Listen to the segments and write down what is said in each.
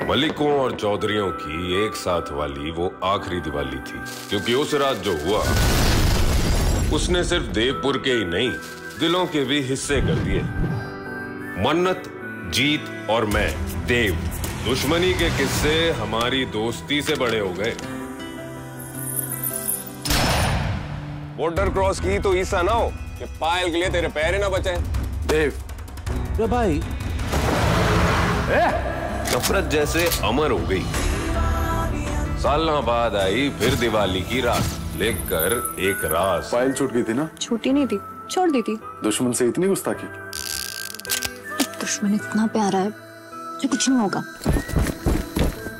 मलिकों और चौधरियों की एक साथ वाली वो आखिरी दिवाली थी, क्योंकि उस रात जो हुआ उसने सिर्फ देवपुर के ही नहीं, दिलों के भी हिस्से कर दिए। मन्नत, जीत और मैं, देव, दुश्मनी के किस्से हमारी दोस्ती से बड़े हो गए। बॉर्डर क्रॉस की तो ईसा ना हो कि पायल के लिए तेरे पैर ही ना बचे। देव, रे भाई, नफरत जैसे अमर हो गई। सालों बाद आई फिर दिवाली की रात, लेकर एक राज। पायल छूट गई थी ना? छूटी नहीं थी, छोड़ दी थी। दुश्मन से इतनी गुस्ताखी? दुश्मन इतना प्यारा है जो कुछ नहीं होगा।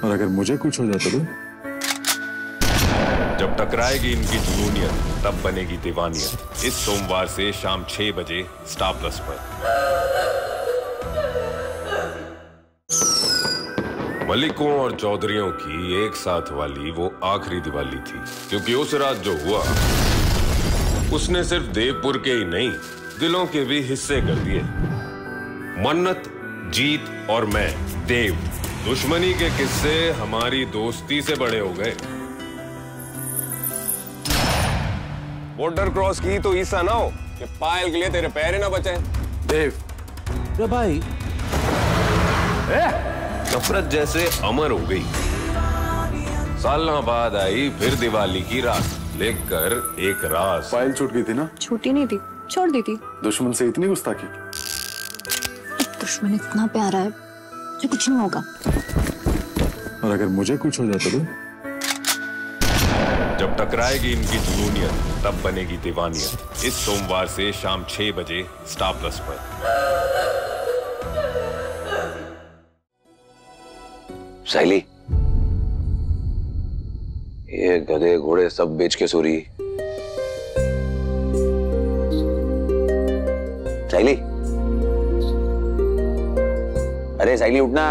और अगर मुझे कुछ हो जाता तो? जब टकराएगी इनकी जुनूनियत, तब बनेगी दीवानियत। इस सोमवार से शाम 6 बजे स्टार प्लस पर। मलिकों और चौधरियों की एक साथ वाली वो आखिरी दिवाली थी, क्योंकि उस रात जो हुआ उसने सिर्फ देवपुर के ही नहीं, दिलों के भी हिस्से कर दिए। मन्नत, जीत और मैं, देव, दुश्मनी के किस्से हमारी दोस्ती से बड़े हो गए। बॉर्डर क्रॉस की तो ईसा ना हो कि पायल के लिए तेरे पैर ही ना बचे। देव, रे भाई, नफरत जैसे अमर हो गई। सालों बाद आई फिर दिवाली की रात, लेकर एक राज। पायल छूट गई थी ना? छूटी नहीं थी, छोड़ दी थी। दुश्मन से इतनी गुस्ताखी? दुश्मन इतना प्यारा है जो कुछ नहीं होगा। और अगर मुझे कुछ हो जाता तो? जब टकराएगी इनकी जुनूनियत, तब बनेगी दीवानियत। इस सोमवार से शाम 6 बजे स्टार प्लस पर। साइली, ये गधे घोड़े सब बेच के सो रही। साइली, अरे साइली उठना।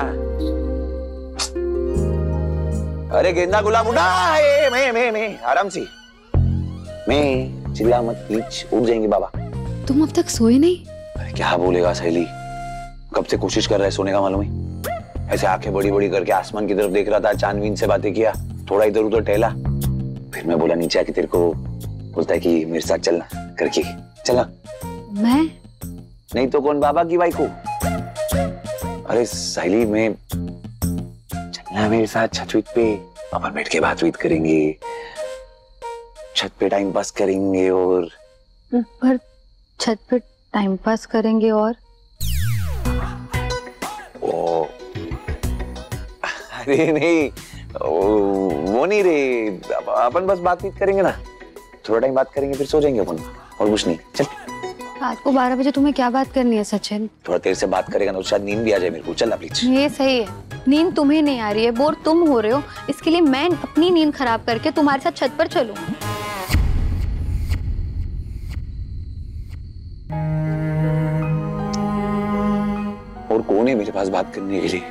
अरे गेंदा गुलाब उठा। मैं आराम से, मैं चिल्ला मत प्लीज, उठ जाएंगे बाबा। तुम अब तक सोए नहीं? अरे क्या बोलेगा साइली, कब से कोशिश कर रहा है सोने का, मालूम है? ऐसे आंखें बड़ी बड़ी करके आसमान की तरफ देख रहा था, चांदबीन से बातें किया, थोड़ा इधर उधर टहला, फिर मैं बोला नीचे आके तेरे को, बोलता है कि मेरे साथ चलना करके। चलना? मैं नहीं तो कौन, बाबा की बाइक को। अरे साइली, मैं चलना मेरे साथ छत पे, अपन बैठ के बातचीत करेंगे, छत पे टाइम पास करेंगे। और पर छत पे टाइम पास करेंगे और अरे नहीं, वो नहीं रे, अपन बस बातचीत करेंगे ना, थोड़ा टाइम बात करेंगे फिर सो जाएंगे अपन, और कुछ नहीं। चल। रात को 12 बजे तुम्हें क्या बात करनी है सचिन? थोड़ा देर से बात करेगा ना तो शायद नींद भी आ जाए मेरे को। चल ना प्लीज। ये सही है, नींद तुम्हें नहीं आ रही है, बोर तुम हो रहे हो, इसके लिए मैं अपनी नींद खराब करके तुम्हारे साथ छत पर चलूं। और कौन है मेरे पास बात करने के लिए?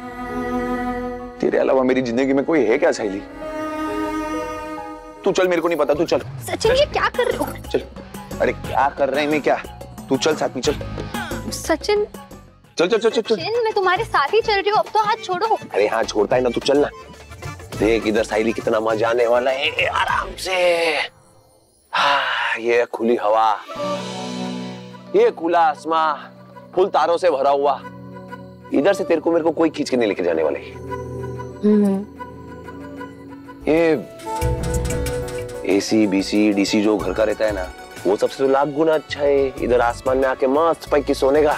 तेरे अलावा मेरी जिंदगी में कोई है क्या साइली? तू चल, मेरे को नहीं पता, तू चल। सचिन, ये क्या कर रहे हो? चल। अरे क्या कर रहे हैं, मैं क्या? तू चल साथ में, चल। सचिन, चल चल चल चल चल। सचिन, मैं तुम्हारे साथ ही चल रही हूँ, अब तो हाथ छोड़ो। अरे हाँ छोड़ता है ना, तू चल ना। देख इधर साइली कितना मजा आने वाला है, आराम से। हाँ, ये खुली हवा, ये खुला आसमां, फुल तारों से भरा हुआ, इधर से तेरे को मेरे को कोई खींच के नहीं लेके जाने वाले। ये एसी बीसी डीसी जो घर का रहता है ना, वो सबसे तो लाख गुना अच्छा है इधर आसमान में आके मस्त पैकी सोने का,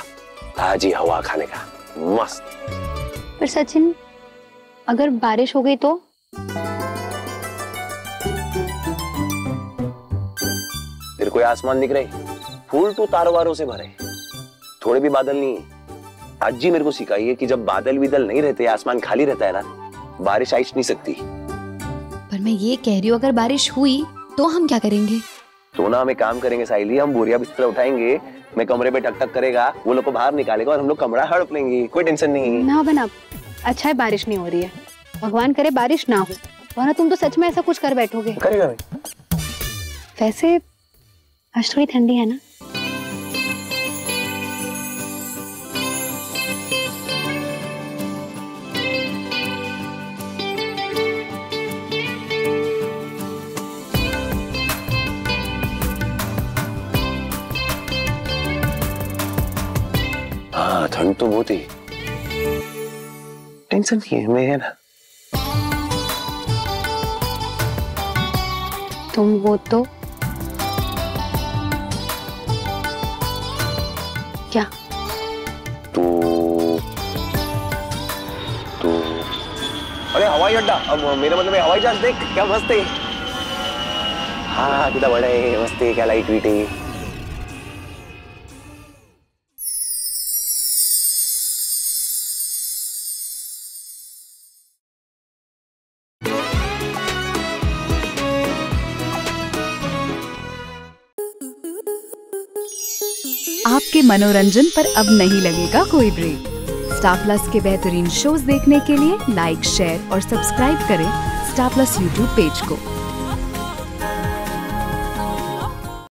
ताजी हवा खाने का, मस्त। पर सचिन, अगर बारिश हो गई तो? तेरे को आसमान दिख रहे, फूल तो तारों वारों से भरे, थोड़े भी बादल नहीं है। आज जी मेरे को सिखाई है कि जब बादल विदल नहीं रहते, आसमान खाली रहता है ना, बारिश आ नहीं सकती। पर मैं ये कह रही हूँ, अगर बारिश हुई तो हम क्या करेंगे? तो ना हमें काम करेंगे साइली, हम बोरिया बिस्तर उठाएंगे, मैं कमरे पे टक टक करेगा, वो लोग को बाहर निकालेगा और हम लोग कमरा हड़प लेंगे, कोई टेंशन नहीं। ना बना, अच्छा है बारिश नहीं हो रही है, भगवान करे बारिश ना हो, वरना तुम तो सच में ऐसा कुछ कर बैठोगे। करेगा मैं। वैसे आज थोड़ी ठंडी है ना? तो वो थी, टेंशन नहीं है, मैं है ना। तुम वो तो क्या? तू अरे हवाई अड्डा, अब मेरा मतलब है हवाई जहाज, देख क्या मस्त है। हाँ कितना बड़ा है, मस्त है, क्या लाइट वेट है। आपके मनोरंजन पर अब नहीं लगेगा कोई ब्रेक। स्टार प्लस के बेहतरीन शोज देखने के लिए लाइक, शेयर और सब्सक्राइब करें स्टार प्लस यूट्यूब पेज को।